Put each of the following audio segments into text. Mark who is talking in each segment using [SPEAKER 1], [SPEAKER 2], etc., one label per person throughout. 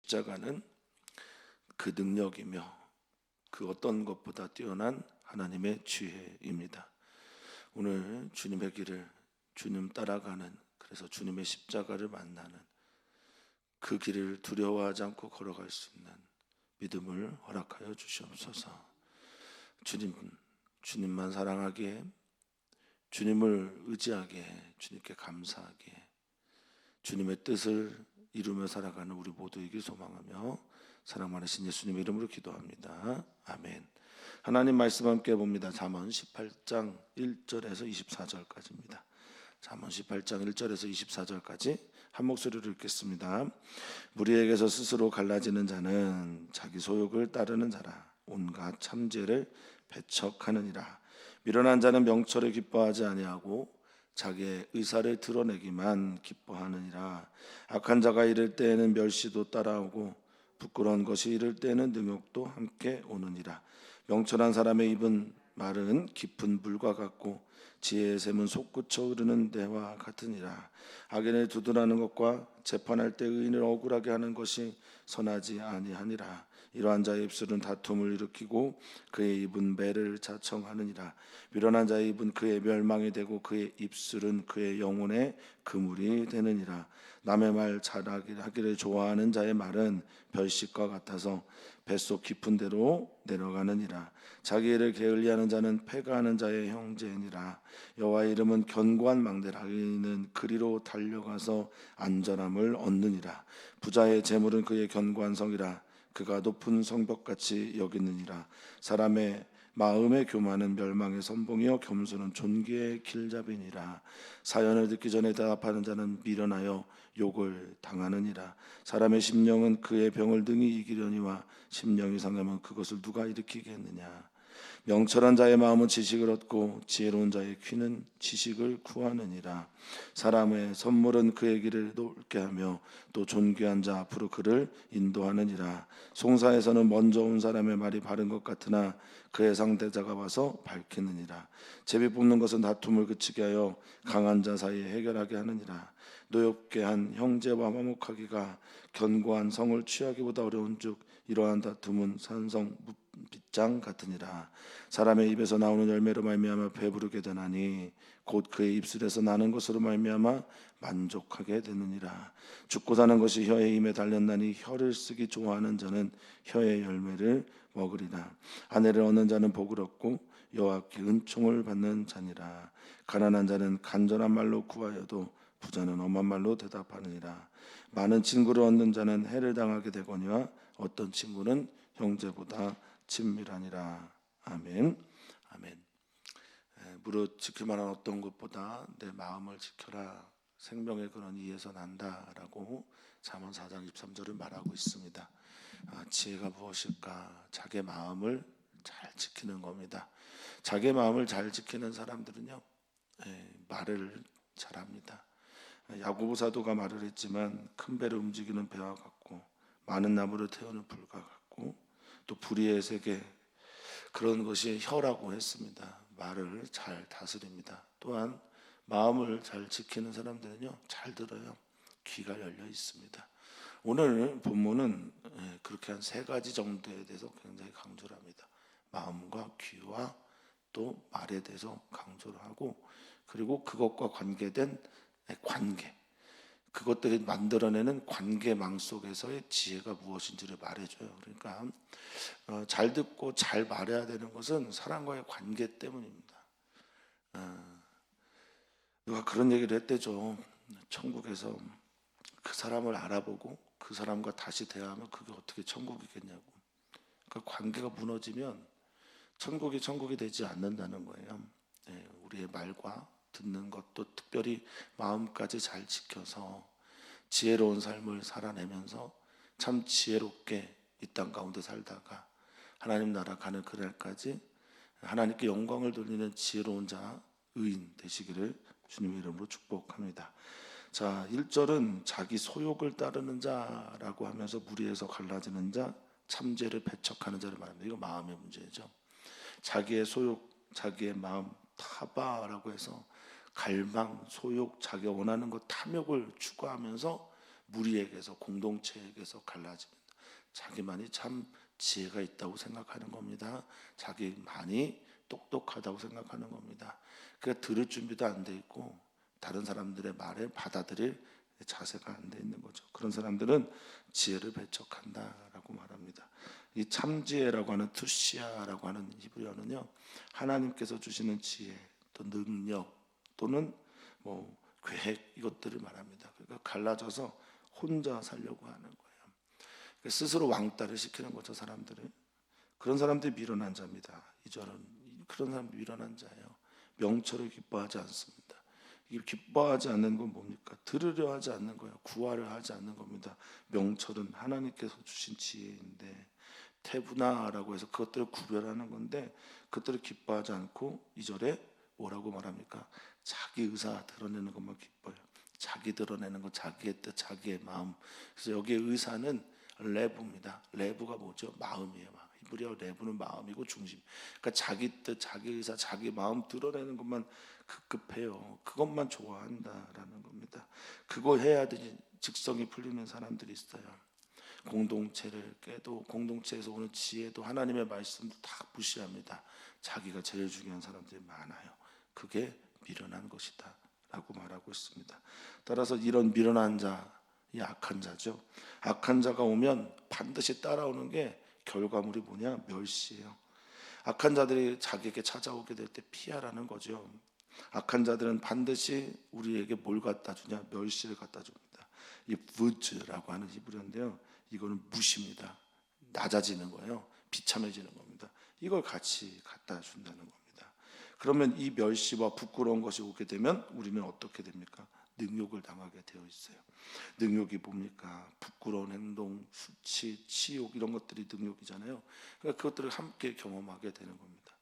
[SPEAKER 1] 십자가는 그 능력이며 그 어떤 것보다 뛰어난 하나님의 지혜입니다. 오늘 주님의 길을 주님 따라가는, 그래서 주님의 십자가를 만나는 그 길을 두려워하지 않고 걸어갈 수 있는 믿음을 허락하여 주시옵소서. 주님만 사랑하기에, 주님을 의지하기에, 주님께 감사하기에, 주님의 뜻을 이루며 살아가는 우리 모두에게 소망하며 사랑 많으신 예수님의 이름으로 기도합니다. 아멘. 하나님 말씀 함께 봅니다. 잠언 18장 1절에서 24절까지입니다. 잠언 18장 1절에서 24절까지 한 목소리로 읽겠습니다. 무리에게서 스스로 갈라지는 자는 자기 소욕을 따르는 자라. 온갖 참죄를 배척하느니라. 미련한 자는 명철을 기뻐하지 아니하고 자기의 의사를 드러내기만 기뻐하느니라. 악한 자가 이를 때에는 멸시도 따라오고 부끄러운 것이 이를 때에는 능욕도 함께 오느니라. 명철한 사람의 입은 말은 깊은 물과 같고 지혜의 샘은 솟구쳐 흐르는 데와 같으니라. 악인을 두둔하는 것과 재판할 때 의인을 억울하게 하는 것이 선하지 아니하니라. 이러한 자의 입술은 다툼을 일으키고 그의 입은 매를 자청하느니라. 미련한 자의 입은 그의 멸망이 되고 그의 입술은 그의 영혼의 그물이 되느니라. 남의 말 잘하기를 좋아하는 자의 말은 별식과 같아서 뱃속 깊은 데로 내려가느니라. 자기 일을 게을리하는 자는 패가하는 자의 형제니라. 여호와의 이름은 견고한 망대라. 의인은 그리로 달려가서 안전함을 얻느니라. 부자의 재물은 그의 견고한 성이라. 그가 높은 성벽같이 여기느니라. 사람의 마음의 교만은 멸망의 선봉이요 겸손은 존귀의 길잡이니라. 사연을 듣기 전에 대답하는 자는 미련하여 욕을 당하느니라. 사람의 심령은 그의 병을 능히 이기려니와 심령이 상하면 그것을 누가 일으키겠느냐. 명철한 자의 마음은 지식을 얻고 지혜로운 자의 귀는 지식을 구하느니라. 사람의 선물은 그의 길을 높게 하며 또 존귀한 자 앞으로 그를 인도하느니라. 송사에서는 먼저 온 사람의 말이 바른 것 같으나 그의 상대자가 와서 밝히느니라. 제비 뽑는 것은 다툼을 그치게 하여 강한 자 사이에 해결하게 하느니라. 노엽게 한 형제와 화목하기가 견고한 성을 취하기보다 어려운즉 이러한 다툼은 산성 빗장 같으니라. 사람의 입에서 나오는 열매로 말미암아 배부르게 되나니 곧 그의 입술에서 나는 것으로 말미암아 만족하게 되느니라. 죽고 사는 것이 혀의 힘에 달렸나니 혀를 쓰기 좋아하는 자는 혀의 열매를 먹으리라. 아내를 얻는 자는 복을 얻고 여호와께 은총을 받는 자니라. 가난한 자는 간절한 말로 구하여도 부자는 엄한 말로 대답하느니라. 많은 친구를 얻는 자는 해를 당하게 되거니와 어떤 친구는 형제보다 친밀하니라. 아멘. 아멘. 무릇 지킬 만한 어떤 것보다 내 마음을 지켜라. 생명의 근원이 이에서 난다라고 잠언 4장 23절을 말하고 있습니다. 지혜가 무엇일까? 자기 마음을 잘 지키는 겁니다. 자기 마음을 잘 지키는 사람들은요, 말을 잘합니다. 야고보 사도가 말을 했지만 큰 배를 움직이는 배와 같고 많은 나무를 태우는 불과 같고 또 불의의 세계, 그런 것이 혀라고 했습니다. 말을 잘 다스립니다. 또한 마음을 잘 지키는 사람들은요, 잘 들어요. 귀가 열려 있습니다. 오늘 본문은 그렇게 한 3가지 정도에 대해서 굉장히 강조를 합니다. 마음과 귀와 또 말에 대해서 강조를 하고, 그리고 그것과 관계된 관계, 그것들이 만들어내는 관계망 속에서의 지혜가 무엇인지를 말해줘요. 그러니까 잘 듣고 잘 말해야 되는 것은 사람과의 관계 때문입니다. 누가 그런 얘기를 했대죠. 천국에서 그 사람을 알아보고 그 사람과 다시 대화하면 그게 어떻게 천국이겠냐고. 그러니까 관계가 무너지면 천국이 되지 않는다는 거예요. 우리의 말과 듣는 것도 특별히 마음까지 잘 지켜서 지혜로운 삶을 살아내면서 참 지혜롭게 이 땅 가운데 살다가 하나님 나라 가는 그날까지 하나님께 영광을 돌리는 지혜로운 자, 의인 되시기를 주님의 이름으로 축복합니다. 자, 1절은 자기 소욕을 따르는 자라고 하면서 무리에서 갈라지는 자, 참죄를 배척하는 자를 말합니다. 이거 마음의 문제죠. 자기의 소욕, 자기의 마음, 타바라고 해서 갈망, 소욕, 자기가 원하는 것, 탐욕을 추구하면서 무리에게서, 공동체에게서 갈라집니다. 자기만이 참 지혜가 있다고 생각하는 겁니다. 자기만이 똑똑하다고 생각하는 겁니다. 그러니까 들을 준비도 안 돼 있고 다른 사람들의 말을 받아들일 자세가 안 돼 있는 거죠. 그런 사람들은 지혜를 배척한다라고 말합니다. 이 참지혜라고 하는 투시아라고 하는 히브리어는요, 하나님께서 주시는 지혜, 또 능력, 또는 뭐 계획, 이것들을 말합니다. 그러니까 갈라져서 혼자 살려고 하는 거예요. 그러니까 스스로 왕따를 시키는 거죠, 사람들을. 그런 사람들이 미련한 자입니다. 그런 사람들이 미련한 자예요. 명철을 기뻐하지 않습니다. 이 기뻐하지 않는 건 뭡니까? 들으려 하지 않는 거예요. 구하려 하지 않는 겁니다. 명철은 하나님께서 주신 지혜인데, 태분하라고 해서 그것들을 구별하는 건데, 그것들을 기뻐하지 않고 2절에 뭐라고 말합니까? 자기 의사 드러내는 것만 기뻐요. 자기 드러내는 것, 자기의 뜻, 자기의 마음. 그래서 여기에 의사는 레부입니다. 레부가 뭐죠? 마음이에요. 히브리어 레부는 마음이고 중심. 그러니까 자기 뜻, 자기 의사, 자기 마음 드러내는 것만 급급해요. 그것만 좋아한다라는 겁니다. 그거 해야 되지 직성이 풀리는 사람들이 있어요. 공동체를 깨도, 공동체에서 오는 지혜도, 하나님의 말씀도 다 무시합니다. 자기가 제일 중요한 사람들이 많아요. 그게 미련한 것이다 라고 말하고 있습니다. 따라서 이런 미련한 자, 이 악한 자죠. 악한 자가 오면 반드시 따라오는 게 결과물이 뭐냐? 멸시예요. 악한 자들이 자기에게 찾아오게 될 때 피하라는 거죠. 악한 자들은 반드시 우리에게 뭘 갖다 주냐? 멸시를 갖다 줍니다. 이 부즈라고 하는 히브리어인데요, 이거는 무시입니다. 낮아지는 거예요. 비참해지는 겁니다. 이걸 같이 갖다 준다는 겁니다. 그러면 이 멸시와 부끄러운 것이 오게 되면 우리는 어떻게 됩니까? 능욕을 당하게 되어 있어요. 능욕이 뭡니까? 부끄러운 행동, 수치, 치욕, 이런 것들이 능욕이잖아요. 그러니까 그것들을 함께 경험하게 되는 겁니다.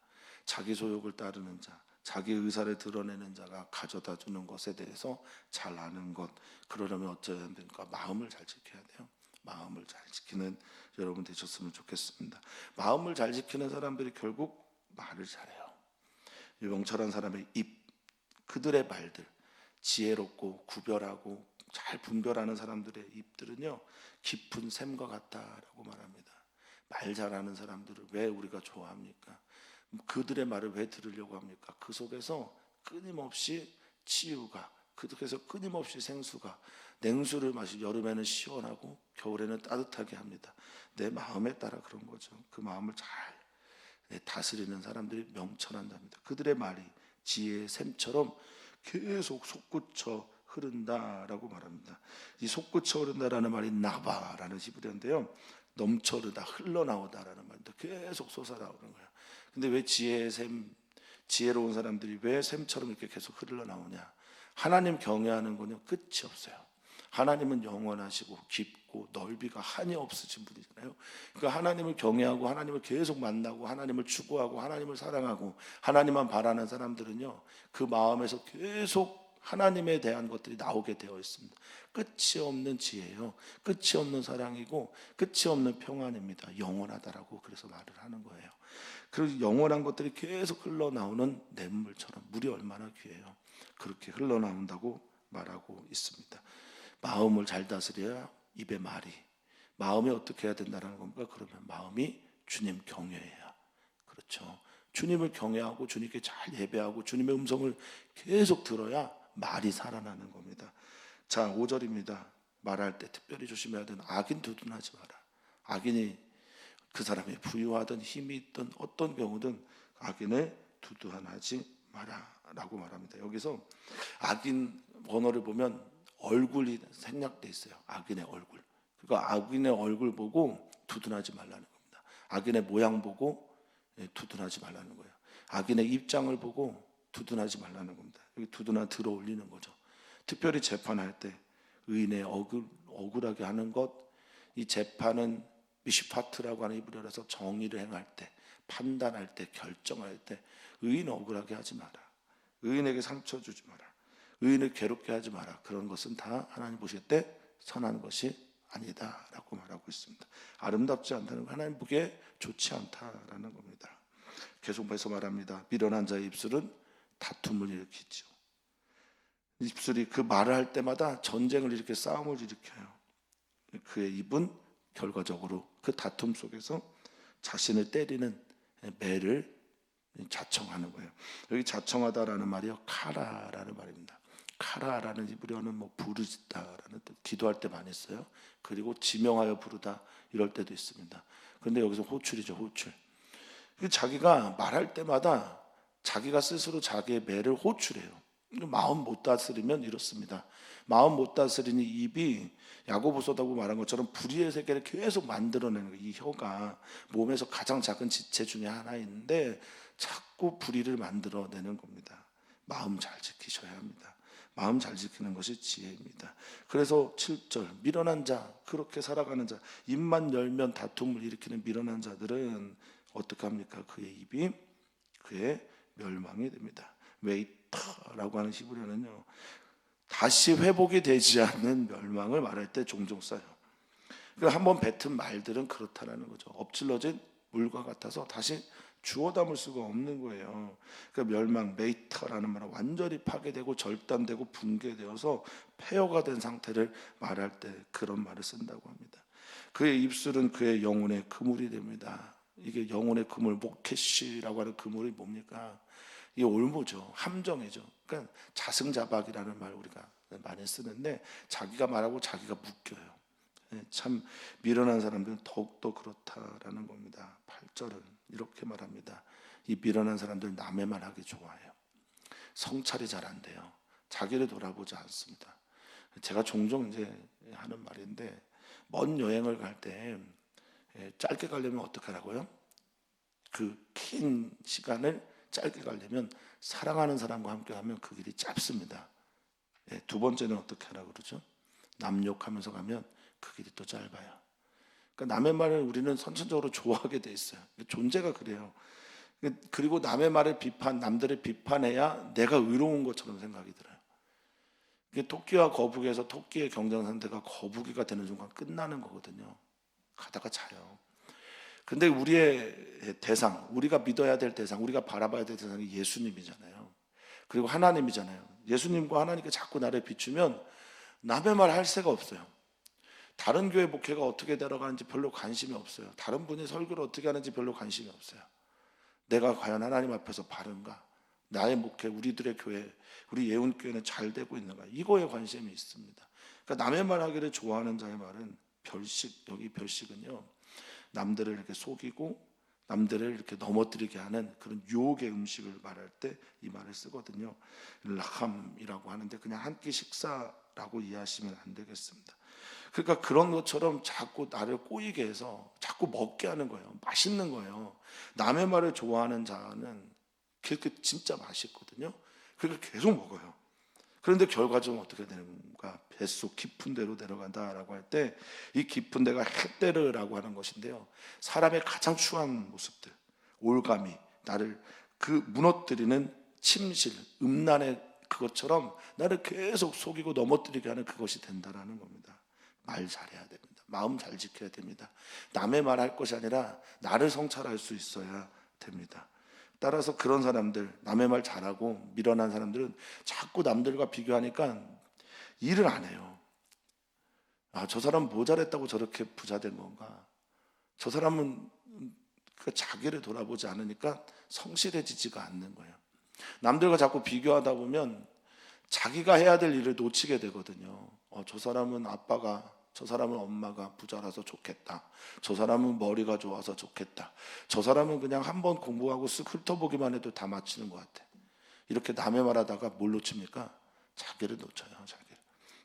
[SPEAKER 1] 자기 소욕을 따르는 자, 자기 의사를 드러내는 자가 가져다 주는 것에 대해서 잘 아는 것. 그러려면 어쩌야 됩니까? 마음을 잘 지켜야 돼요. 마음을 잘 지키는 여러분 되셨으면 좋겠습니다. 마음을 잘 지키는 사람들이 결국 말을 잘해요. 명철한 사람의 입, 그들의 말들, 지혜롭고 구별하고 잘 분별하는 사람들의 입들은요, 깊은 샘과 같다라고 말합니다. 말 잘하는 사람들을 왜 우리가 좋아합니까? 그들의 말을 왜 들으려고 합니까? 그 속에서 끊임없이 치유가, 그 속에서 끊임없이 생수가, 냉수를 마시고 여름에는 시원하고 겨울에는 따뜻하게 합니다. 내 마음에 따라 그런 거죠. 그 마음을 잘 다스리는 사람들이 명철한 자입니다. 그들의 말이 지혜의 샘처럼 계속 솟구쳐 흐른다라고 말합니다. 이 솟구쳐 흐른다라는 말이 나바라는 히브리어인데요, 넘쳐 흐르다, 흘러나오다라는 말입니다. 계속 솟아나오는 거예요. 근데 왜 지혜의 샘, 지혜로운 사람들이 왜 샘처럼 이렇게 계속 흘러나오냐? 하나님 경외하는 거는 끝이 없어요. 하나님은 영원하시고 깊고 넓이가 한이 없으신 분이잖아요. 그러니까 하나님을 경외하고 하나님을 계속 만나고 하나님을 추구하고 하나님을 사랑하고 하나님만 바라는 사람들은요, 그 마음에서 계속 하나님에 대한 것들이 나오게 되어 있습니다. 끝이 없는 지혜요, 끝이 없는 사랑이고 끝이 없는 평안입니다. 영원하다라고 그래서 말을 하는 거예요. 그리고 영원한 것들이 계속 흘러나오는 냇물처럼, 물이 얼마나 귀해요. 그렇게 흘러나온다고 말하고 있습니다. 마음을 잘 다스려야 입의 말이, 마음이 어떻게 해야 된다는 겁니까? 그러면 마음이 주님 경외해야, 그렇죠. 주님을 경외하고 주님께 잘 예배하고 주님의 음성을 계속 들어야 말이 살아나는 겁니다. 자, 5절입니다. 말할 때 특별히 조심해야 되는, 악인 두둔하지 마라. 악인이 그 사람이 부유하든 힘이 있든 어떤 경우든 악인을 두둔하지 마라 라고 말합니다. 여기서 악인 언어를 보면 얼굴이 생략돼 있어요. 악인의 얼굴. 그러니까 악인의 얼굴 보고 두둔하지 말라는 겁니다. 악인의 모양 보고 두둔하지 말라는 거예요. 악인의 입장을 보고 두둔하지 말라는 겁니다. 여기 두둔하 들어 올리는 거죠. 특별히 재판할 때 의인의 억울하게 하는 것, 이 재판은 미시파트라고 하는 히브리어라서 정의를 행할 때, 판단할 때, 결정할 때 의인 억울하게 하지 마라. 의인에게 상처 주지 마라. 의인을 괴롭게 하지 마라. 그런 것은 다 하나님 보실 때 선한 것이 아니다 라고 말하고 있습니다. 아름답지 않다는 거, 하나님 보기에 좋지 않다라는 겁니다. 계속해서 말합니다. 미련한 자의 입술은 다툼을 일으키죠. 입술이 그 말을 할 때마다 전쟁을 일으켜 싸움을 일으켜요. 그의 입은 결과적으로 그 다툼 속에서 자신을 때리는 매를 자청하는 거예요. 여기 자청하다라는 말이요, 카라라는 말입니다. 카라라는 히브리어는 뭐 부르짖다라는 뜻, 기도할 때 많이 써요. 그리고 지명하여 부르다 이럴 때도 있습니다. 근데 여기서 호출이죠, 호출. 자기가 말할 때마다 자기가 스스로 자기의 매를 호출해요. 마음 못 다스리면 이렇습니다. 마음 못 다스리니 입이 야고보서다고 말한 것처럼 불의의 세계를 계속 만들어내는 거예요. 이 혀가 몸에서 가장 작은 지체 중에 하나인데 자꾸 불의를 만들어내는 겁니다. 마음 잘 지키셔야 합니다. 마음 잘 지키는 것이 지혜입니다. 그래서 7절 미련한 자, 그렇게 살아가는 자, 입만 열면 다툼을 일으키는 미련한 자들은 어떻게 합니까? 그의 입이 그의 멸망이 됩니다. 웨이터라고 하는 히브리어는요, 다시 회복이 되지 않는 멸망을 말할 때 종종 써요. 한번 뱉은 말들은 그렇다라는 거죠. 엎질러진 물과 같아서 다시 주워 담을 수가 없는 거예요. 멸망, 메이터라는 말은 완전히 파괴되고 절단되고 붕괴되어서 폐허가 된 상태를 말할 때 그런 말을 쓴다고 합니다. 그의 입술은 그의 영혼의 그물이 됩니다. 이게 영혼의 그물, 모케시라고 하는 그물이 뭡니까? 이게 올무죠. 함정이죠. 그러니까 자승자박이라는 말 우리가 많이 쓰는데 자기가 말하고 자기가 묶여요. 참 미련한 사람들은 더욱더 그렇다라는 겁니다. 8절은 이렇게 말합니다. 이 미련한 사람들 남의 말 하기 좋아해요. 성찰이 잘 안 돼요. 자기를 돌아보지 않습니다. 제가 종종 이제 하는 말인데, 먼 여행을 갈 때 짧게 가려면 어떻게 하라고요? 그 긴 시간을 짧게 가려면 사랑하는 사람과 함께 하면 그 길이 짧습니다. 두 번째는 어떻게 하라고 그러죠? 남 욕하면서 가면 그 길이 또 짧아요. 그러니까 남의 말을 우리는 선천적으로 좋아하게 돼 있어요. 존재가 그래요. 그리고 남의 말을 남들을 비판해야 내가 의로운 것처럼 생각이 들어요. 토끼와 거북이에서 토끼의 경쟁 상태가 거북이가 되는 순간 끝나는 거거든요. 가다가 자요. 근데 우리의 대상, 우리가 믿어야 될 대상, 우리가 바라봐야 될 대상이 예수님이잖아요. 그리고 하나님이잖아요. 예수님과 하나님께 자꾸 나를 비추면 남의 말 할 새가 없어요. 다른 교회 목회가 어떻게 들어가는지 별로 관심이 없어요. 다른 분이 설교를 어떻게 하는지 별로 관심이 없어요. 내가 과연 하나님 앞에서 바른가? 나의 목회, 우리들의 교회, 우리 예운교회는 잘 되고 있는가? 이거에 관심이 있습니다. 그러니까 남의 말 하기를 좋아하는 자의 말은 별식, 여기 별식은요, 남들을 이렇게 속이고 남들을 이렇게 넘어뜨리게 하는 그런 유혹의 음식을 말할 때 이 말을 쓰거든요. 라함이라고 하는데 그냥 한 끼 식사라고 이해하시면 안 되겠습니다. 그러니까 그런 것처럼 자꾸 나를 꼬이게 해서 자꾸 먹게 하는 거예요. 맛있는 거예요. 남의 말을 좋아하는 자는 그게 진짜 맛있거든요. 그러니까 계속 먹어요. 그런데 결과적으로 어떻게 되는가? 뱃속 깊은 데로 내려간다라고 할 때 이 깊은 데가 헷데르라고 하는 것인데요, 사람의 가장 추한 모습들, 올가미, 나를 그 무너뜨리는 침실, 음란의 그것처럼 나를 계속 속이고 넘어뜨리게 하는 그것이 된다라는 겁니다. 말 잘해야 됩니다. 마음 잘 지켜야 됩니다. 남의 말 할 것이 아니라 나를 성찰할 수 있어야 됩니다. 따라서 그런 사람들, 남의 말 잘하고 미련한 사람들은 자꾸 남들과 비교하니까 일을 안 해요. 저 사람 뭐 잘했다고 저렇게 부자 된 건가? 저 사람은 자기를 돌아보지 않으니까 성실해지지가 않는 거예요. 남들과 자꾸 비교하다 보면 자기가 해야 될 일을 놓치게 되거든요. 저 사람은 아빠가, 저 사람은 엄마가 부자라서 좋겠다. 저 사람은 머리가 좋아서 좋겠다. 저 사람은 그냥 한번 공부하고 쓱 훑어보기만 해도 다 맞히는 것 같아. 이렇게 남의 말하다가 뭘 놓칩니까? 자기를 놓쳐요. 자기를.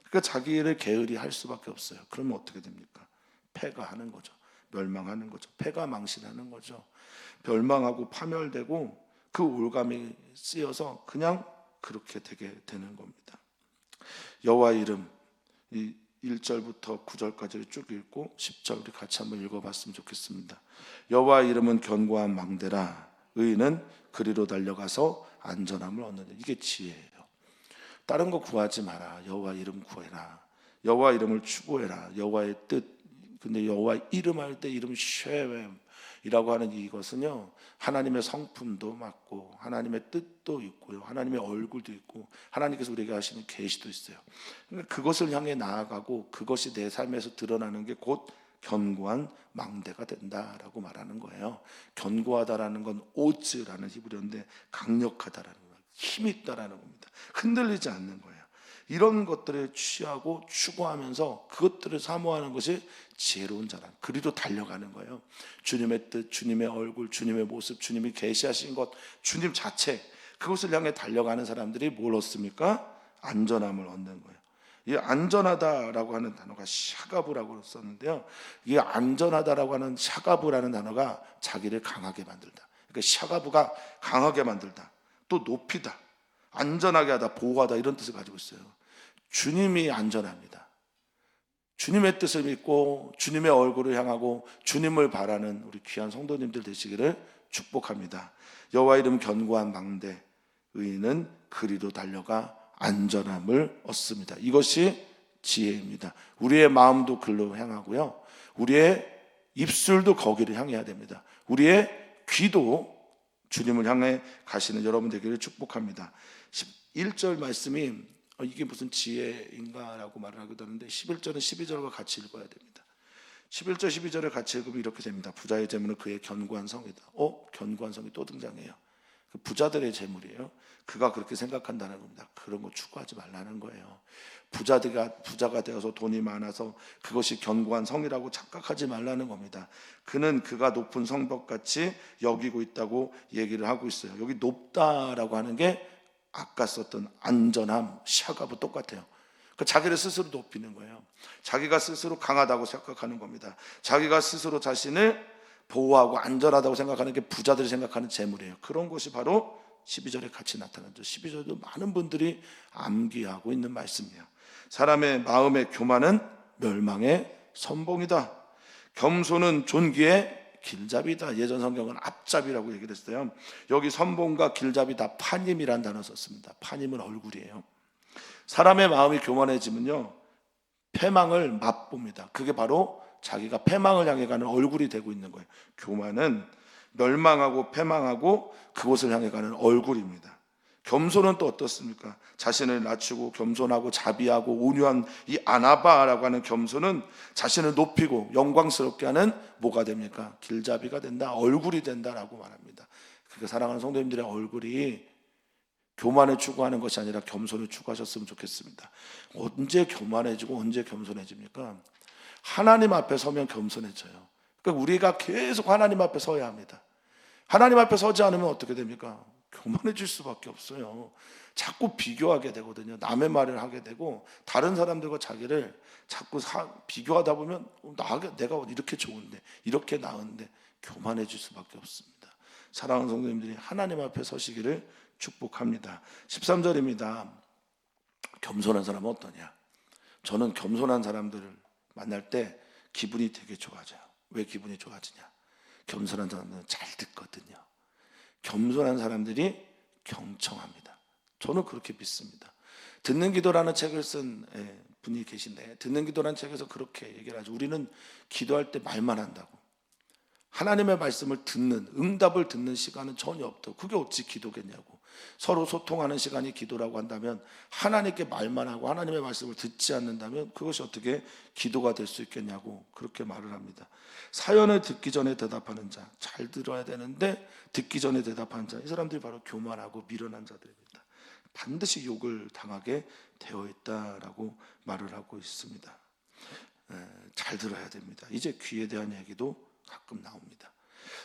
[SPEAKER 1] 그러니까 자기를 게으리 할 수밖에 없어요. 그러면 어떻게 됩니까? 패가하는 거죠. 멸망하는 거죠. 패가 망신하는 거죠. 멸망하고 파멸되고 그 올감이 쓰여서 그냥 그렇게 되게 되는 겁니다. 여호와 이름, 이 1절부터 9절까지를 쭉 읽고 10절 우리 같이 한번 읽어봤으면 좋겠습니다. 여호와 이름은 견고한 망대라. 의인은 그리로 달려가서 안전함을 얻는다. 이게 지혜예요. 다른 거 구하지 마라. 여호와 이름 구해라. 여호와 이름을 추구해라. 여호와의 뜻. 근데 여호와 이름 할 때 이름 쉐웸, 이라고 하는 이것은요, 하나님의 성품도 맞고 하나님의 뜻도 있고요, 하나님의 얼굴도 있고 하나님께서 우리에게 하시는 계시도 있어요. 그러니까 그것을 향해 나아가고 그것이 내 삶에서 드러나는 게 곧 견고한 망대가 된다라고 말하는 거예요. 견고하다라는 건 오즈라는 히브리어인데 강력하다라는 거예요. 힘이 있다라는 겁니다. 흔들리지 않는 거예요. 이런 것들을 취하고 추구하면서 그것들을 사모하는 것이 지혜로운 자라. 그리로 달려가는 거예요. 주님의 뜻, 주님의 얼굴, 주님의 모습, 주님이 계시하신 것, 주님 자체, 그것을 향해 달려가는 사람들이 뭘 얻습니까? 안전함을 얻는 거예요. 이 안전하다라고 하는 단어가 샤가브라고 썼는데요, 이 안전하다라고 하는 샤가브라는 단어가 자기를 강하게 만들다. 그러니까 샤가브가 강하게 만들다, 또 높이다, 안전하게 하다, 보호하다, 이런 뜻을 가지고 있어요. 주님이 안전합니다. 주님의 뜻을 믿고 주님의 얼굴을 향하고 주님을 바라는 우리 귀한 성도님들 되시기를 축복합니다. 여호와 이름 견고한 망대, 의인은 그리로 달려가 안전함을 얻습니다. 이것이 지혜입니다. 우리의 마음도 그리로 향하고요, 우리의 입술도 거기를 향해야 됩니다. 우리의 귀도 주님을 향해 가시는 여러분 되기를 축복합니다. 1절 말씀이 이게 무슨 지혜인가 라고 말을 하기도 하는데 11절은 12절과 같이 읽어야 됩니다. 11절 12절을 같이 읽으면 이렇게 됩니다. 부자의 재물은 그의 견고한 성이다. 견고한 성이 또 등장해요. 그 부자들의 재물이에요. 그가 그렇게 생각한다는 겁니다. 그런 거 추구하지 말라는 거예요. 부자가 되어서 돈이 많아서 그것이 견고한 성이라고 착각하지 말라는 겁니다. 그는 그가 높은 성벽같이 여기고 있다고 얘기를 하고 있어요. 여기 높다라고 하는 게 아까 썼던 안전함, 샤가브 똑같아요. 자기를 스스로 높이는 거예요. 자기가 스스로 강하다고 생각하는 겁니다. 자기가 스스로 자신을 보호하고 안전하다고 생각하는 게 부자들이 생각하는 재물이에요. 그런 것이 바로 12절에 같이 나타나죠. 12절도 많은 분들이 암기하고 있는 말씀이에요. 사람의 마음의 교만은 멸망의 선봉이다. 겸손은 존귀의 길잡이다. 예전 성경은 앞잡이라고 얘기를 했어요. 여기 선봉과 길잡이 다 파님이라는 단어 썼습니다. 파님은 얼굴이에요. 사람의 마음이 교만해지면요, 패망을 맛봅니다. 그게 바로 자기가 패망을 향해 가는 얼굴이 되고 있는 거예요. 교만은 멸망하고 패망하고 그곳을 향해 가는 얼굴입니다. 겸손은 또 어떻습니까? 자신을 낮추고 겸손하고 자비하고 온유한 이 아나바라고 하는 겸손은 자신을 높이고 영광스럽게 하는 뭐가 됩니까? 길잡이가 된다, 얼굴이 된다라고 말합니다. 그러니까 사랑하는 성도님들의 얼굴이 교만을 추구하는 것이 아니라 겸손을 추구하셨으면 좋겠습니다. 언제 교만해지고 언제 겸손해집니까? 하나님 앞에 서면 겸손해져요. 그러니까 우리가 계속 하나님 앞에 서야 합니다. 하나님 앞에 서지 않으면 어떻게 됩니까? 교만해질 수밖에 없어요. 자꾸 비교하게 되거든요. 남의 말을 하게 되고 다른 사람들과 자기를 자꾸 비교하다 보면 내가 이렇게 좋은데, 이렇게 나은데, 교만해질 수밖에 없습니다. 사랑하는 성도님들이 하나님 앞에 서시기를 축복합니다. 13절입니다. 겸손한 사람은 어떠냐? 저는 겸손한 사람들을 만날 때 기분이 되게 좋아져요. 왜 기분이 좋아지냐? 겸손한 사람들은 잘 듣거든요. 겸손한 사람들이 경청합니다. 저는 그렇게 믿습니다. 듣는 기도라는 책을 쓴 분이 계신데, 듣는 기도라는 책에서 그렇게 얘기를 하죠. 우리는 기도할 때 말만 한다고. 하나님의 말씀을 듣는, 응답을 듣는 시간은 전혀 없다고. 그게 어찌 기도겠냐고. 서로 소통하는 시간이 기도라고 한다면, 하나님께 말만 하고 하나님의 말씀을 듣지 않는다면 그것이 어떻게 기도가 될 수 있겠냐고 그렇게 말을 합니다. 사연을 듣기 전에 대답하는 자, 잘 들어야 되는데 듣기 전에 대답하는 자, 이 사람들이 바로 교만하고 미련한 자들입니다. 반드시 욕을 당하게 되어 있다라고 말을 하고 있습니다. 잘 들어야 됩니다. 이제 귀에 대한 얘기도 가끔 나옵니다.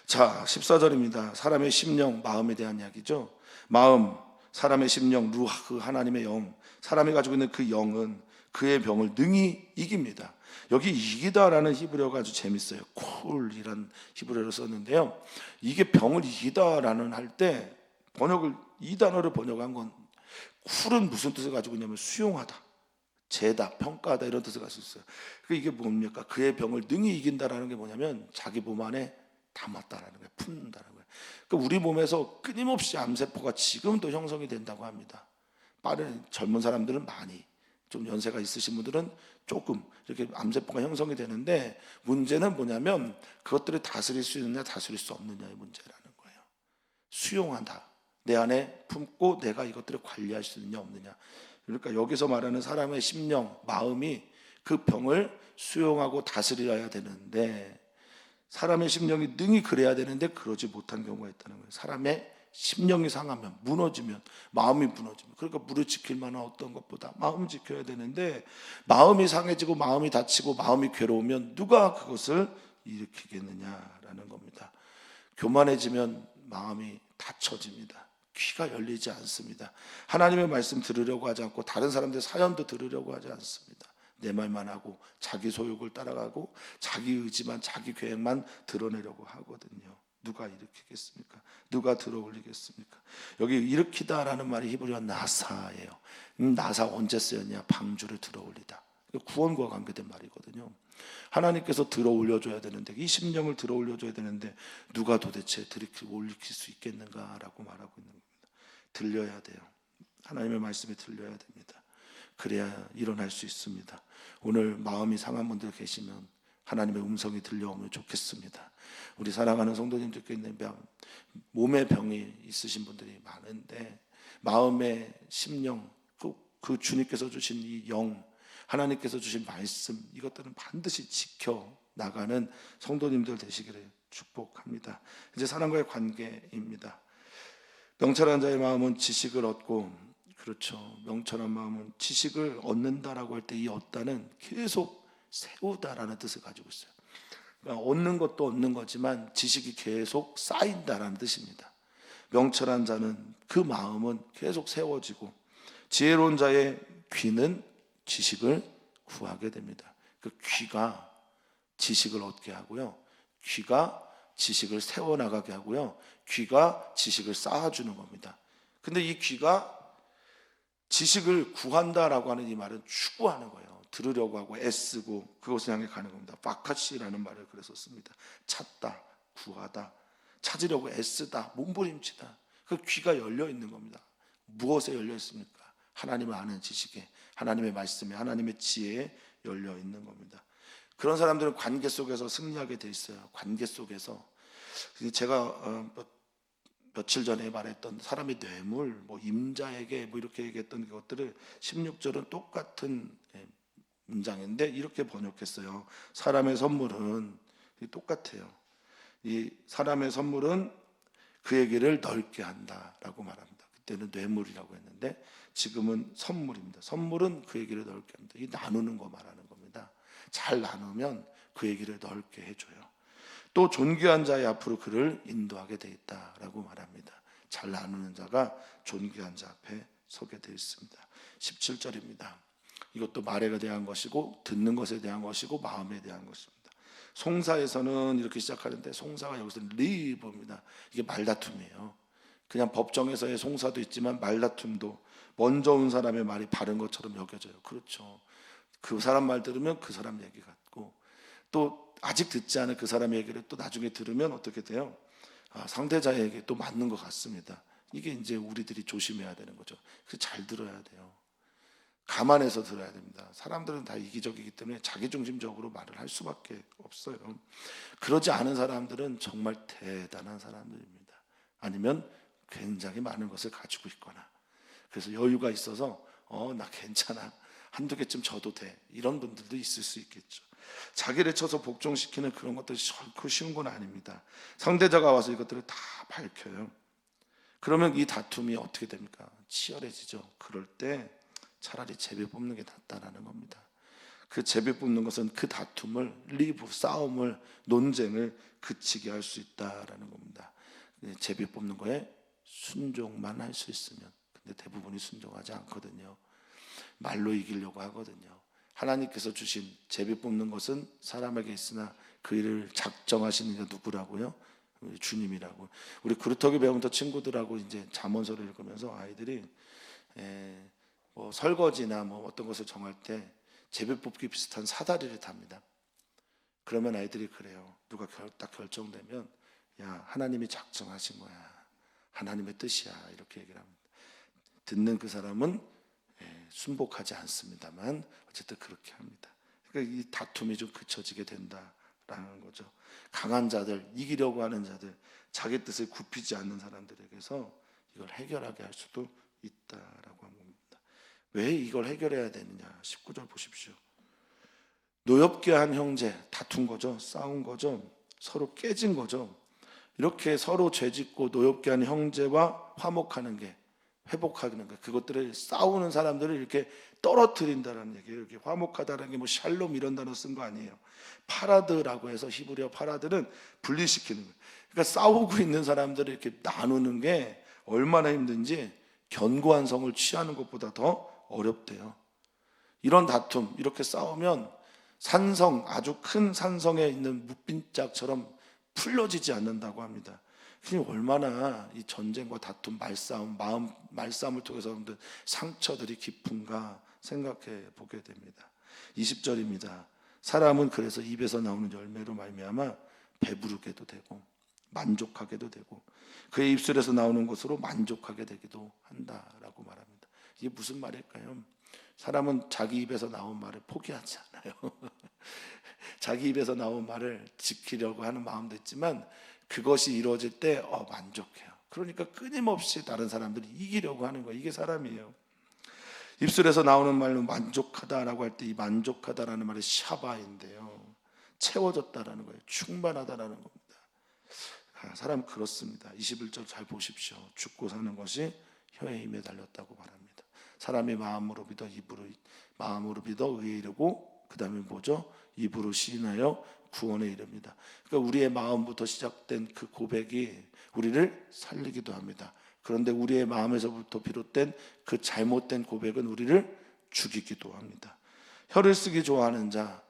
[SPEAKER 1] 자, 14절입니다. 사람의 심령, 마음에 대한 이야기죠. 마음, 사람의 심령, 루하흐, 하나님의 영, 사람이 가지고 있는 그 영은 그의 병을 능히 이깁니다. 여기 이기다라는 히브리어가 아주 재밌어요. 쿨이란 히브리어를 썼는데요, 이게 병을 이기다라는 할 때 이 단어를 번역한 건, 쿨은 무슨 뜻을 가지고 있냐면 수용하다, 재다, 평가하다, 이런 뜻을 가지고 있어요. 이게 뭡니까? 그의 병을 능히 이긴다라는 게 뭐냐면 자기 몸 안에 담았다라는 거예요. 품는다는 거예요. 그러니까 우리 몸에서 끊임없이 암세포가 지금도 형성이 된다고 합니다. 빠른 젊은 사람들은 많이, 좀 연세가 있으신 분들은 조금 이렇게 암세포가 형성이 되는데, 문제는 뭐냐면 그것들을 다스릴 수 있느냐 다스릴 수 없느냐의 문제라는 거예요. 수용한다, 내 안에 품고 내가 이것들을 관리할 수 있느냐 없느냐. 그러니까 여기서 말하는 사람의 심령, 마음이 그 병을 수용하고 다스려야 되는데, 사람의 심령이 능히 그래야 되는데 그러지 못한 경우가 있다는 거예요. 사람의 심령이 상하면, 무너지면, 마음이 무너지면, 그러니까 무릎 지킬 만한 어떤 것보다 마음 지켜야 되는데, 마음이 상해지고 마음이 다치고 마음이 괴로우면 누가 그것을 일으키겠느냐라는 겁니다. 교만해지면 마음이 닫혀집니다. 귀가 열리지 않습니다. 하나님의 말씀 들으려고 하지 않고 다른 사람들의 사연도 들으려고 하지 않습니다. 내 말만 하고 자기 소욕을 따라가고 자기 의지만, 자기 계획만 드러내려고 하거든요. 누가 일으키겠습니까? 누가 들어올리겠습니까? 여기 일으키다라는 말이 히브리어 나사예요. 나사 언제 쓰였냐? 방주를 들어올리다. 구원과 관계된 말이거든요. 하나님께서 들어올려줘야 되는데, 이 심령을 들어올려줘야 되는데 누가 도대체 올리킬 수 있겠는가라고 말하고 있는 겁니다. 들려야 돼요. 하나님의 말씀에 들려야 됩니다. 그래야 일어날 수 있습니다. 오늘 마음이 상한 분들 계시면 하나님의 음성이 들려오면 좋겠습니다. 우리 사랑하는 성도님들께 있는 몸의 병이 있으신 분들이 많은데, 마음의 심령, 그 주님께서 주신 이 영, 하나님께서 주신 말씀, 이것들은 반드시 지켜 나가는 성도님들 되시기를 축복합니다. 이제 사람과의 관계입니다. 명철한 자의 마음은 지식을 얻고, 그렇죠, 명철한 마음은 지식을 얻는다라고 할 때 이 얻다는 계속 세우다라는 뜻을 가지고 있어요. 그러니까 얻는 것도 얻는 거지만 지식이 계속 쌓인다라는 뜻입니다. 명철한 자는, 그 마음은 계속 세워지고, 지혜로운 자의 귀는 지식을 구하게 됩니다. 그 귀가 지식을 얻게 하고요, 귀가 지식을 세워나가게 하고요, 귀가 지식을 쌓아주는 겁니다. 근데 이 귀가 지식을 구한다라고 하는 이 말은 추구하는 거예요. 들으려고 하고 애쓰고 그것을 향해 가는 겁니다. 바카시라는 말을 그래서 씁니다. 찾다, 구하다, 찾으려고 애쓰다, 몸부림치다. 그 귀가 열려 있는 겁니다. 무엇에 열려 있습니까? 하나님을 아는 지식에, 하나님의 말씀에, 하나님의 지혜에 열려 있는 겁니다. 그런 사람들은 관계 속에서 승리하게 돼 있어요. 관계 속에서. 제가 며칠 전에 말했던 사람의 뇌물, 임자에게 이렇게 얘기했던 것들을 16절은 똑같은 문장인데 이렇게 번역했어요. 사람의 선물은 똑같아요. 이 사람의 선물은 그에게를 넓게 한다라고 말합니다. 그때는 뇌물이라고 했는데 지금은 선물입니다. 선물은 그에게를 넓게 합니다. 이 나누는 거 말하는 겁니다. 잘 나누면 그에게를 넓게 해줘요. 또 존귀한 자의 앞으로 그를 인도하게 돼 있다라고 말합니다. 잘 나누는 자가 존귀한 자 앞에 서게 되어 있습니다. 17절입니다. 이것도 말에 대한 것이고 듣는 것에 대한 것이고 마음에 대한 것입니다. 송사에서는 이렇게 시작하는데, 송사가 여기서는 리브입니다. 이게 말다툼이에요. 그냥 법정에서의 송사도 있지만 말다툼도 먼저 온 사람의 말이 바른 것처럼 여겨져요. 그렇죠. 그 사람 말 들으면 그 사람 얘기 같고, 또 아직 듣지 않은 그 사람의 얘기를 또 나중에 들으면 어떻게 돼요? 상대자의 얘기 또 맞는 것 같습니다. 이게 이제 우리들이 조심해야 되는 거죠. 그래서 잘 들어야 돼요. 감안해서 들어야 됩니다. 사람들은 다 이기적이기 때문에 자기중심적으로 말을 할 수밖에 없어요. 그러지 않은 사람들은 정말 대단한 사람들입니다. 아니면 굉장히 많은 것을 가지고 있거나, 그래서 여유가 있어서 나 괜찮아, 한두 개쯤 져도 돼, 이런 분들도 있을 수 있겠죠. 자기를 쳐서 복종시키는 그런 것들이 결코 쉬운 건 아닙니다. 상대자가 와서 이것들을 다 밝혀요. 그러면 이 다툼이 어떻게 됩니까? 치열해지죠. 그럴 때 차라리 제비 뽑는 게 낫다라는 겁니다. 그 제비 뽑는 것은 그 다툼을, 싸움을, 논쟁을 그치게 할 수 있다라는 겁니다. 제비 뽑는 거에 순종만 할 수 있으면. 근데 대부분이 순종하지 않거든요. 말로 이기려고 하거든요. 하나님께서 주신 제비 뽑는 것은 사람에게 있으나 그 일을 작정하시는 게 누구라고요? 우리 주님이라고. 우리 그루터기 배움터 친구들하고 이제 잠언서를 읽으면서 아이들이 설거지나 어떤 것을 정할 때 제비 뽑기 비슷한 사다리를 탑니다. 그러면 아이들이 그래요. 누가 딱 결정되면, 야, 하나님이 작정하신 거야, 하나님의 뜻이야, 이렇게 얘기를 합니다. 듣는 그 사람은 순복하지 않습니다만 어쨌든 그렇게 합니다. 그러니까 이 다툼이 좀 그쳐지게 된다라는 거죠. 강한 자들, 이기려고 하는 자들, 자기 뜻을 굽히지 않는 사람들에게서 이걸 해결하게 할 수도 있다라고 한 겁니다. 왜 이걸 해결해야 되느냐? 19절 보십시오. 노엽게 한 형제, 다툰 거죠. 싸운 거죠. 서로 깨진 거죠. 이렇게 서로 죄짓고 노엽게 한 형제와 화목하는 게, 회복하는 게, 그것들을 싸우는 사람들을 이렇게 떨어뜨린다는 얘기예요. 이렇게 화목하다는 게 뭐 샬롬 이런 단어 쓴 거 아니에요. 파라드라고 해서 히브리어 파라드는 분리시키는 거예요. 그러니까 싸우고 있는 사람들을 이렇게 나누는 게 얼마나 힘든지 견고한 성을 취하는 것보다 더 어렵대요. 이런 다툼, 이렇게 싸우면 산성, 아주 큰 산성에 있는 무빈짝처럼 풀려지지 않는다고 합니다. 얼마나 이 전쟁과 다툼, 말싸움, 말싸움을 통해서 얻은 상처들이 깊은가 생각해 보게 됩니다. 20절입니다. 사람은 그래서 입에서 나오는 열매로 말미암아 배부르게도 되고 만족하게도 되고 그의 입술에서 나오는 것으로 만족하게 되기도 한다라고 말합니다. 이게 무슨 말일까요? 사람은 자기 입에서 나온 말을 포기하지 않아요. 자기 입에서 나온 말을 지키려고 하는 마음도 있지만 그것이 이루어질 때 만족해요. 그러니까 끊임없이 다른 사람들이 이기려고 하는 거예요. 이게 사람이에요. 입술에서 나오는 말로 만족하다라고 할 때 이 만족하다라는 말이 샤바인데요. 채워졌다라는 거예요. 충만하다라는 겁니다. 사람 그렇습니다. 21절 잘 보십시오. 죽고 사는 것이 혀의 힘에 달렸다고 말합니다. 사람이 마음으로 믿어 의에 이르고 그 다음에 뭐죠? 입으로 시인하여 구원에 이릅니다. 그러니까 우리의 마음부터 시작된 그 고백이 우리를 살리기도 합니다. 그런데 우리의 마음에서부터 비롯된 그 잘못된 고백은 우리를 죽이기도 합니다. 혀를 쓰기 좋아하는 자,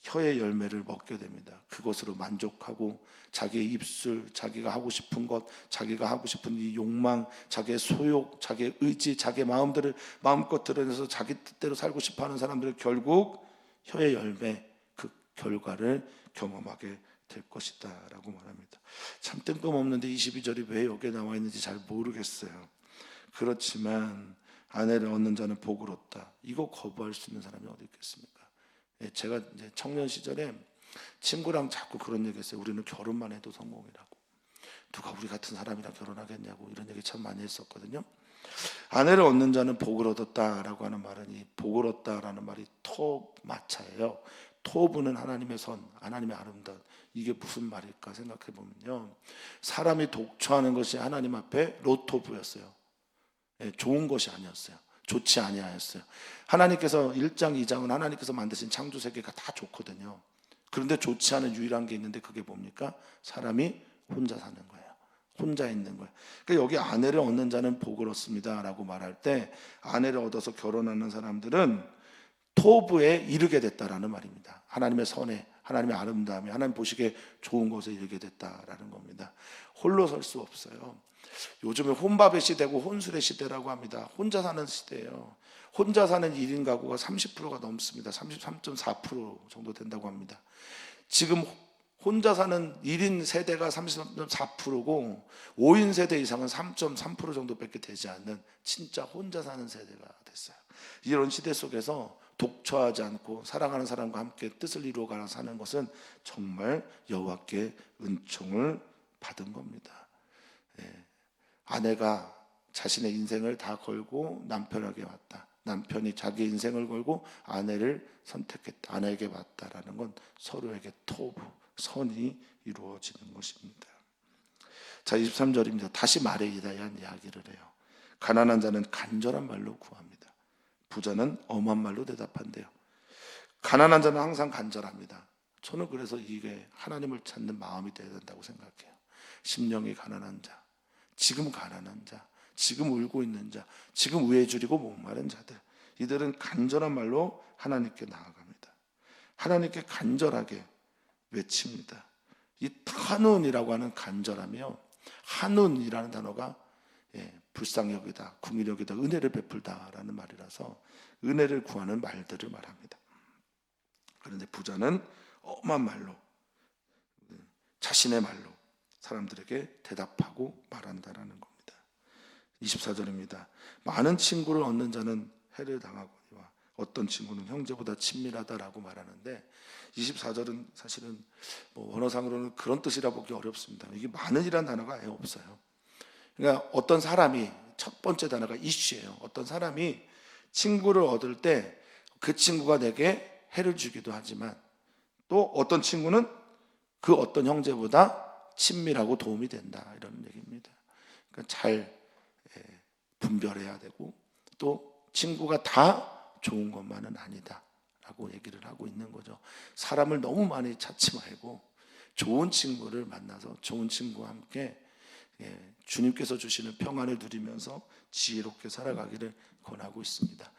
[SPEAKER 1] 혀의 열매를 먹게 됩니다. 그것으로 만족하고 자기의 입술, 자기가 하고 싶은 것, 자기가 하고 싶은 이 욕망, 자기의 소욕, 자기의 의지, 자기의 마음들을 마음껏 드러내서 자기 뜻대로 살고 싶어하는 사람들은 결국 혀의 열매, 그 결과를 경험하게 될 것이다 라고 말합니다. 참 뜬금없는데 22절이 왜 여기에 나와 있는지 잘 모르겠어요. 그렇지만 아내를 얻는 자는 복을 얻다. 이거 거부할 수 있는 사람이 어디 있겠습니까? 제가 이제 청년 시절에 친구랑 자꾸 그런 얘기했어요. 우리는 결혼만 해도 성공이라고. 누가 우리 같은 사람이랑 결혼하겠냐고 이런 얘기 참 많이 했었거든요. 아내를 얻는 자는 복을 얻었다라고 하는 말은 이 복을 얻다라는 말이 토마차예요. 토부는 하나님의 선, 하나님의 아름다움. 이게 무슨 말일까 생각해 보면요. 사람이 독처하는 것이 하나님 앞에 로토부였어요. 좋은 것이 아니었어요. 좋지 아니하였어요. 하나님께서 1장 2장은 하나님께서 만드신 창조 세계가 다 좋거든요. 그런데 좋지 않은 유일한 게 있는데 그게 뭡니까? 사람이 혼자 사는 거예요. 혼자 있는 거예요. 그러니까 여기 아내를 얻는 자는 복을 얻습니다 라고 말할 때 아내를 얻어서 결혼하는 사람들은 토부에 이르게 됐다라는 말입니다. 하나님의 선에, 하나님의 아름다움에, 하나님 보시기에 좋은 것에 이르게 됐다라는 겁니다. 홀로 설 수 없어요. 요즘에 혼밥의 시대고 혼술의 시대라고 합니다. 혼자 사는 시대예요. 혼자 사는 1인 가구가 30%가 넘습니다. 33.4% 정도 된다고 합니다. 지금 혼자 사는 1인 세대가 33.4%고 5인 세대 이상은 3.3% 정도밖에 되지 않는 진짜 혼자 사는 세대가 됐어요. 이런 시대 속에서 독처하지 않고 사랑하는 사람과 함께 뜻을 이루어가며 사는 것은 정말 여호와께 은총을 받은 겁니다. 아내가 자신의 인생을 다 걸고 남편에게 왔다. 남편이 자기 인생을 걸고 아내를 선택했다. 아내에게 왔다라는 건 서로에게 토부, 선이 이루어지는 것입니다. 자, 23절입니다. 다시 말에 대한 이야기를 해요. 가난한 자는 간절한 말로 구합니다. 부자는 엄한 말로 대답한대요. 가난한 자는 항상 간절합니다. 저는 그래서 이게 하나님을 찾는 마음이 되어야 된다고 생각해요. 심령이 가난한 자, 지금 가난한 자, 지금 울고 있는 자, 지금 우애 줄이고 목마른 자들, 이들은 간절한 말로 하나님께 나아갑니다. 하나님께 간절하게 외칩니다. 이 한운이라고 하는 간절하며 한운이라는 단어가 불쌍히 여기다, 궁히 여기다, 은혜를 베풀다라는 말이라서 은혜를 구하는 말들을 말합니다. 그런데 부자는 엄한 말로, 자신의 말로 사람들에게 대답하고 말한다라는 겁니다. 24절입니다. 많은 친구를 얻는 자는 해를 당하거니와 어떤 친구는 형제보다 친밀하다라고 말하는데 24절은 사실은 원어상으로는 그런 뜻이라 보기 어렵습니다. 이게 많은이라는 단어가 아예 없어요. 그러니까 어떤 사람이 첫 번째 단어가 이슈예요. 어떤 사람이 친구를 얻을 때 그 친구가 내게 해를 주기도 하지만 또 어떤 친구는 그 어떤 형제보다 친밀하고 도움이 된다 이런 얘기입니다. 그러니까 잘 분별해야 되고 또 친구가 다 좋은 것만은 아니다 라고 얘기를 하고 있는 거죠. 사람을 너무 많이 찾지 말고 좋은 친구를 만나서 좋은 친구와 함께 주님께서 주시는 평안을 누리면서 지혜롭게 살아가기를 권하고 있습니다.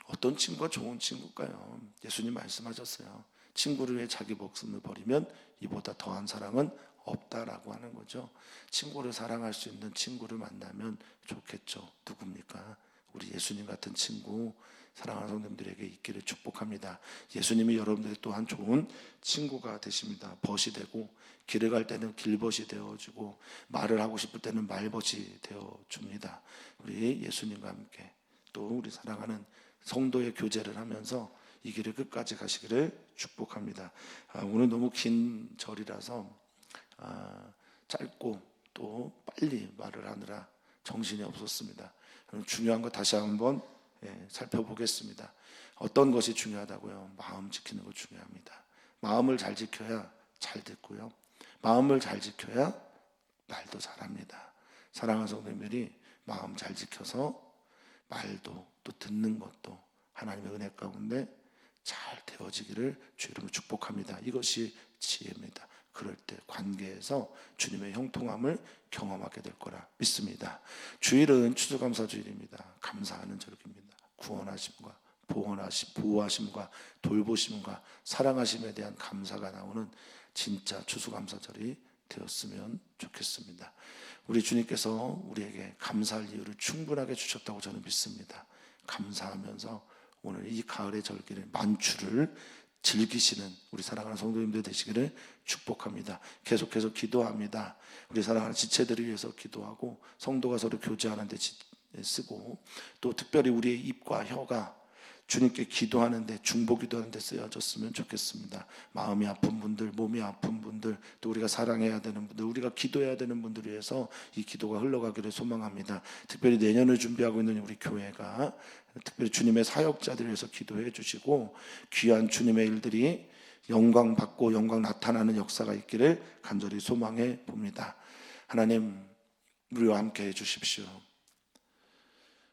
[SPEAKER 1] 어떤 친구가 좋은 친구일까요? 예수님 말씀하셨어요. 친구를 위해 자기 목숨을 버리면 이보다 더한 사랑은 없다라고 하는 거죠. 친구를 사랑할 수 있는 친구를 만나면 좋겠죠. 누굽니까? 우리 예수님 같은 친구 사랑하는 성도님들에게 있기를 축복합니다. 예수님이 여러분들 또한 좋은 친구가 되십니다. 벗이 되고 길을 갈 때는 길벗이 되어주고 말을 하고 싶을 때는 말벗이 되어줍니다. 우리 예수님과 함께 또 우리 사랑하는 성도의 교제를 하면서 이 길을 끝까지 가시기를 축복합니다. 오늘 너무 긴 절이라서 짧고 또 빨리 말을 하느라 정신이 없었습니다. 중요한 거 다시 한번 살펴보겠습니다. 어떤 것이 중요하다고요? 마음 지키는 거 중요합니다. 마음을 잘 지켜야 잘 듣고요. 마음을 잘 지켜야 말도 잘합니다. 사랑하는 성도님들이 마음 잘 지켜서 말도 또 듣는 것도 하나님의 은혜 가운데 잘 되어지기를 주 이름으로 축복합니다. 이것이 지혜입니다. 그럴 때 관계에서 주님의 형통함을 경험하게 될 거라 믿습니다. 주일은 추수감사주일입니다. 감사하는 절기입니다. 구원하심과 보호하심과 돌보심과 사랑하심에 대한 감사가 나오는 진짜 추수감사절이 되었으면 좋겠습니다. 우리 주님께서 우리에게 감사할 이유를 충분하게 주셨다고 저는 믿습니다. 감사하면서 오늘 이 가을의 절기를 만추를 즐기시는 우리 사랑하는 성도님들 되시기를 축복합니다. 계속해서 기도합니다. 우리 사랑하는 지체들을 위해서 기도하고 성도가 서로 교제하는 데 쓰고 또 특별히 우리의 입과 혀가 주님께 기도하는데 중보기도하는데 쓰여졌으면 좋겠습니다. 마음이 아픈 분들, 몸이 아픈 분들, 또 우리가 사랑해야 되는 분들, 우리가 기도해야 되는 분들을 위해서 이 기도가 흘러가기를 소망합니다. 특별히 내년을 준비하고 있는 우리 교회가 특별히 주님의 사역자들을 위해서 기도해 주시고 귀한 주님의 일들이 영광 받고 영광 나타나는 역사가 있기를 간절히 소망해 봅니다. 하나님 우리와 함께 해 주십시오.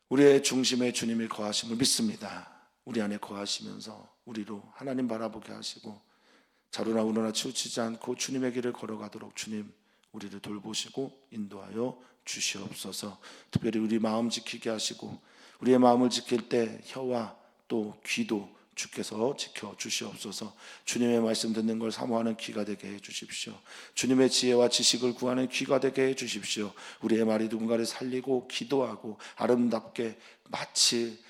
[SPEAKER 1] 우리의 중심에 주님이 거하심을 믿습니다. 우리 안에 거하시면서 우리로 하나님 바라보게 하시고 자루나 우러나 치우치지 않고 주님의 길을 걸어가도록 주님 우리를 돌보시고 인도하여 주시옵소서. 특별히 우리 마음 지키게 하시고 우리의 마음을 지킬 때 혀와 또 귀도 주께서 지켜주시옵소서. 주님의 말씀 듣는 걸 사모하는 귀가 되게 해주십시오. 주님의 지혜와 지식을 구하는 귀가 되게 해주십시오. 우리의 말이 누군가를 살리고 기도하고 아름답게 마치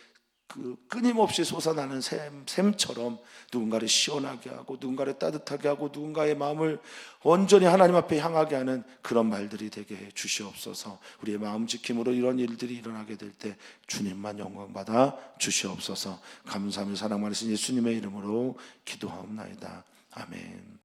[SPEAKER 1] 그 끊임없이 솟아나는 샘처럼 누군가를 시원하게 하고 누군가를 따뜻하게 하고 누군가의 마음을 온전히 하나님 앞에 향하게 하는 그런 말들이 되게 해 주시옵소서. 우리의 마음 지킴으로 이런 일들이 일어나게 될 때 주님만 영광 받아 주시옵소서. 감사하며 사랑 많으신 예수님의 이름으로 기도하옵나이다. 아멘.